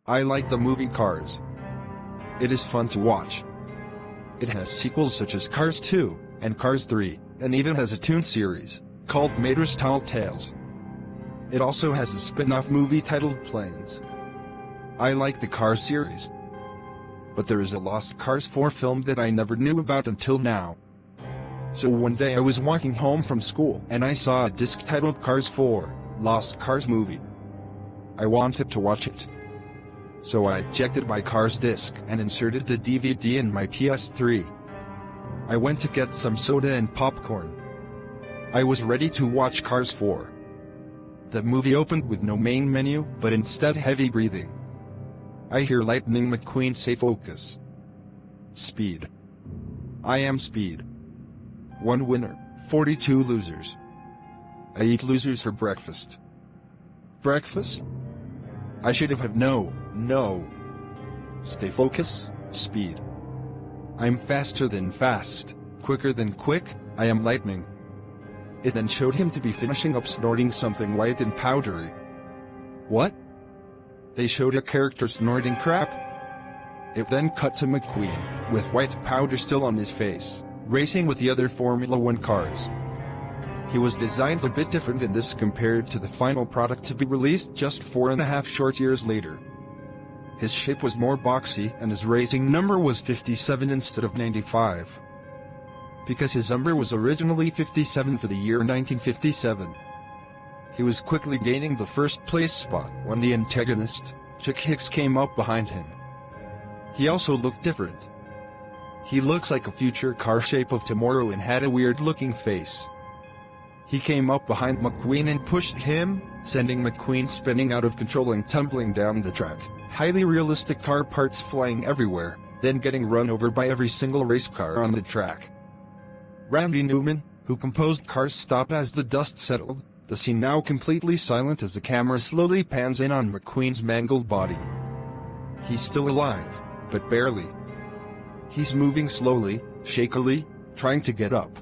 I like the movie Cars. It is fun to watch. It has sequels such as Cars 2 and Cars 3, and even has a tune series called Mater's Tall Tales. It also has a spin-off movie titled Planes. I like the Cars series. But there is a Lost Cars 4 film that I never knew about until now. So one day I was walking home from school and I saw a disc titled Cars 4, Lost Cars Movie. I wanted to watch it. So I ejected my Cars disc and inserted the DVD in my PS3. I went to get some soda and popcorn. I was ready to watch Cars 4. The movie opened with no main menu, but instead heavy breathing. I hear Lightning McQueen say focus. Speed. I am Speed. 1 winner, 42 losers. I eat losers for breakfast. Breakfast? I should have no. Stay focus, Speed. I'm faster than fast, quicker than quick, I am lightning. It then showed him to be finishing up snorting something white and powdery. What? They showed a character snorting crap? It then cut to McQueen, with white powder still on his face, racing with the other Formula 1 cars. He was designed a bit different in this compared to the final product to be released just 4.5 short years later. His shape was more boxy and his racing number was 57 instead of 95. Because his number was originally 57 for the year 1957. He was quickly gaining the first place spot when the antagonist, Chick Hicks, came up behind him. He also looked different. He looks like a future car shape of tomorrow and had a weird looking face. He came up behind McQueen and pushed him, sending McQueen spinning out of control and tumbling down the track. Highly realistic car parts flying everywhere, then getting run over by every single race car on the track. Randy Newman, who composed Cars, stopped as the dust settled, the scene now completely silent as the camera slowly pans in on McQueen's mangled body. He's still alive, but barely. He's moving slowly, shakily, trying to get up.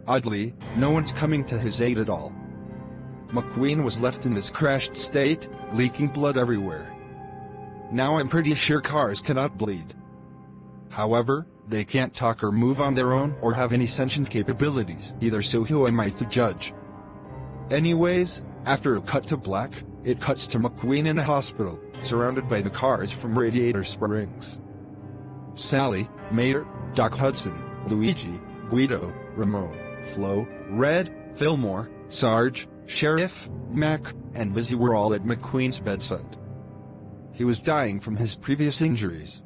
Oddly, no one's coming to his aid at all. McQueen was left in this crashed state, leaking blood everywhere. Now I'm pretty sure cars cannot bleed. However, they can't talk or move on their own or have any sentient capabilities either, so who am I to judge? Anyways, after a cut to black, it cuts to McQueen in a hospital, surrounded by the cars from Radiator Springs. Sally, Mater, Doc Hudson, Luigi, Guido, Ramon, Flo, Red, Fillmore, Sarge, Sheriff, Mac, and Lizzie were all at McQueen's bedside. He was dying from his previous injuries.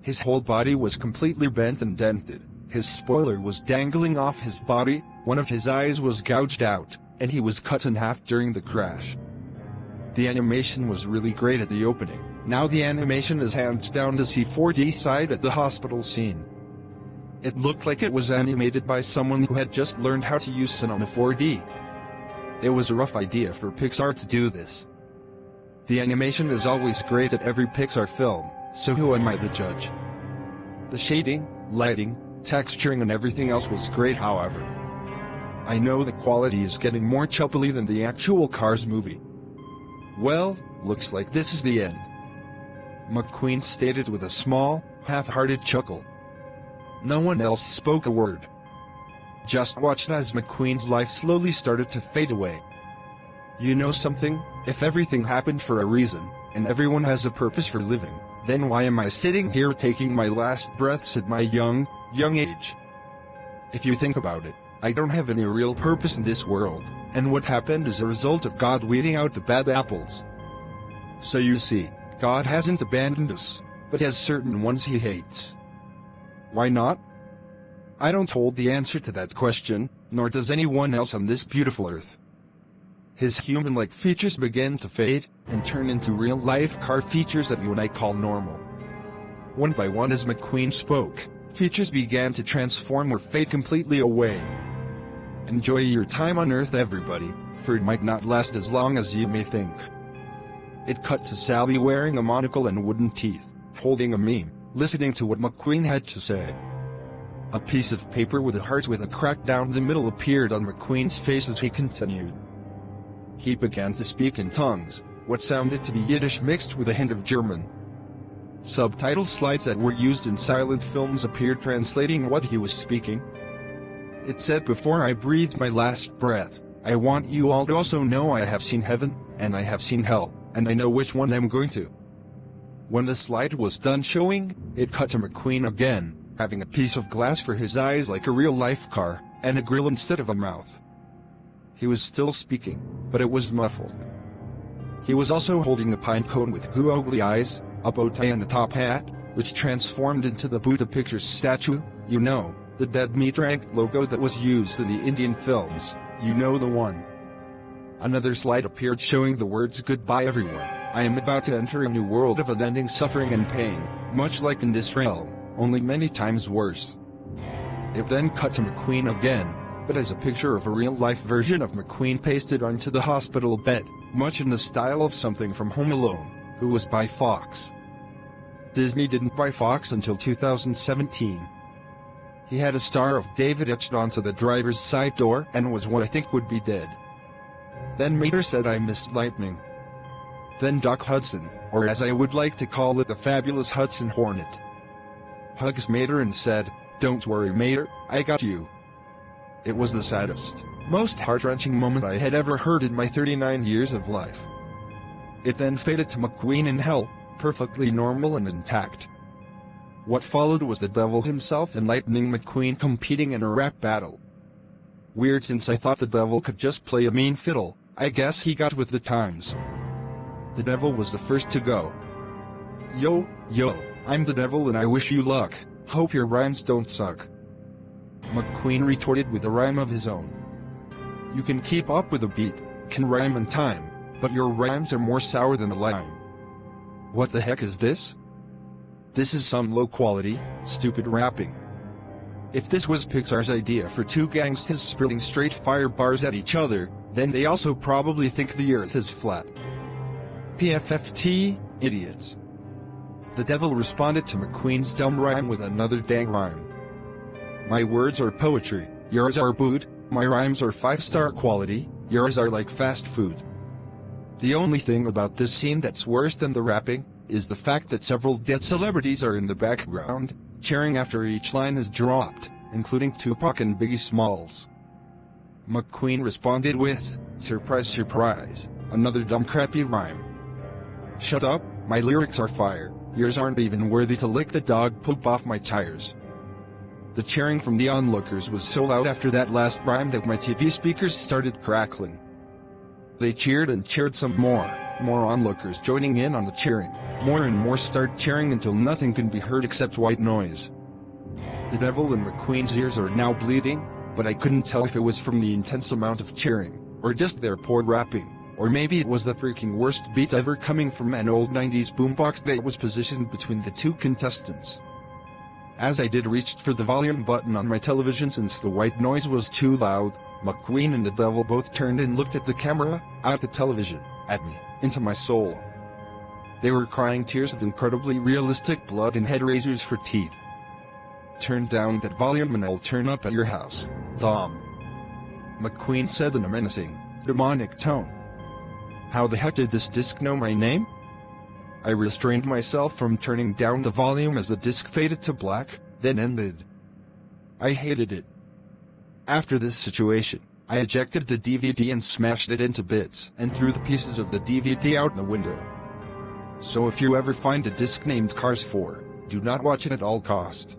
His whole body was completely bent and dented, his spoiler was dangling off his body, one of his eyes was gouged out, and he was cut in half during the crash. The animation was really great at the opening. Now the animation is hands down the C4D side at the hospital scene. It looked like it was animated by someone who had just learned how to use Cinema 4D. It was a rough idea for Pixar to do this. The animation is always great at every Pixar film, so who am I the judge? The shading, lighting, texturing and everything else was great, however. I know the quality is getting more choppy than the actual Cars movie. Well, looks like this is the end. McQueen stated with a small, half-hearted chuckle. No one else spoke a word. Just watched as McQueen's life slowly started to fade away. You know something? If everything happened for a reason, and everyone has a purpose for living, then why am I sitting here taking my last breaths at my young age? If you think about it, I don't have any real purpose in this world, and what happened is a result of God weeding out the bad apples. So you see, God hasn't abandoned us, but has certain ones he hates. Why not? I don't hold the answer to that question, nor does anyone else on this beautiful earth. His human-like features began to fade, and turn into real-life car features that you and I call normal. One by one as McQueen spoke, features began to transform or fade completely away. Enjoy your time on Earth, everybody, for it might not last as long as you may think. It cut to Sally wearing a monocle and wooden teeth, holding a meme, listening to what McQueen had to say. A piece of paper with a heart with a crack down the middle appeared on McQueen's face as he continued. He began to speak in tongues, what sounded to be Yiddish mixed with a hint of German. Subtitle slides that were used in silent films appeared translating what he was speaking. It said, "Before I breathe my last breath, I want you all to also know I have seen heaven, and I have seen hell, and I know which one I'm going to." When the slide was done showing, it cut to McQueen again, having a piece of glass for his eyes like a real-life car, and a grill instead of a mouth. He was still speaking, but it was muffled. He was also holding a pine cone with googly eyes, a bow tie and a top hat, which transformed into the Buddha Pictures statue, you know, the dead meat rank logo that was used in the Indian films, you know the one. Another slide appeared showing the words, "Goodbye everyone, I am about to enter a new world of unending suffering and pain, much like in this realm, only many times worse." It then cut to McQueen again, but as a picture of a real-life version of McQueen pasted onto the hospital bed, much in the style of something from Home Alone, who was by Fox. Disney didn't buy Fox until 2017. He had a Star of David etched onto the driver's side door and was what I think would be dead. Then Mater said, "I missed lightning." Then Doc Hudson, or as I would like to call it, the fabulous Hudson Hornet, hugs Mater and said, "Don't worry Mater, I got you." It was the saddest, most heart-wrenching moment I had ever heard in my 39 years of life. It then faded to McQueen in hell, perfectly normal and intact. What followed was the devil himself and Lightning McQueen competing in a rap battle. Weird, since I thought the devil could just play a mean fiddle. I guess he got with the times. The devil was the first to go. "Yo, I'm the devil and I wish you luck, hope your rhymes don't suck." McQueen retorted with a rhyme of his own. "You can keep up with a beat, can rhyme in time, but your rhymes are more sour than a lime." What the heck is this? This is some low-quality, stupid rapping. If this was Pixar's idea for two gangsters spitting straight fire bars at each other, then they also probably think the earth is flat. PFFT, idiots. The devil responded to McQueen's dumb rhyme with another dang rhyme. "My words are poetry, yours are booed, my rhymes are 5-star quality, yours are like fast food." The only thing about this scene that's worse than the rapping is the fact that several dead celebrities are in the background, cheering after each line is dropped, including Tupac and Biggie Smalls. McQueen responded with, "Surprise, surprise, another dumb crappy rhyme." "Shut up, my lyrics are fire, yours aren't even worthy to lick the dog poop off my tires." The cheering from the onlookers was so loud after that last rhyme that my TV speakers started crackling. They cheered and cheered some more onlookers joining in on the cheering, more and more start cheering until nothing can be heard except white noise. The devil in McQueen's ears are now bleeding, but I couldn't tell if it was from the intense amount of cheering, or just their poor rapping, or maybe it was the freaking worst beat ever coming from an old 90s boombox that was positioned between the two contestants. As I did reached for the volume button on my television since the white noise was too loud, McQueen and the devil both turned and looked at the camera, out the television, at me, into my soul. They were crying tears of incredibly realistic blood and head razors for teeth. "Turn down that volume and I'll turn up at your house, Dom," McQueen said in a menacing, demonic tone. How the heck did this disc know my name? I restrained myself from turning down the volume as the disc faded to black, then ended. I hated it. After this situation, I ejected the DVD and smashed it into bits and threw the pieces of the DVD out the window. So if you ever find a disc named Cars 4, do not watch it at all cost.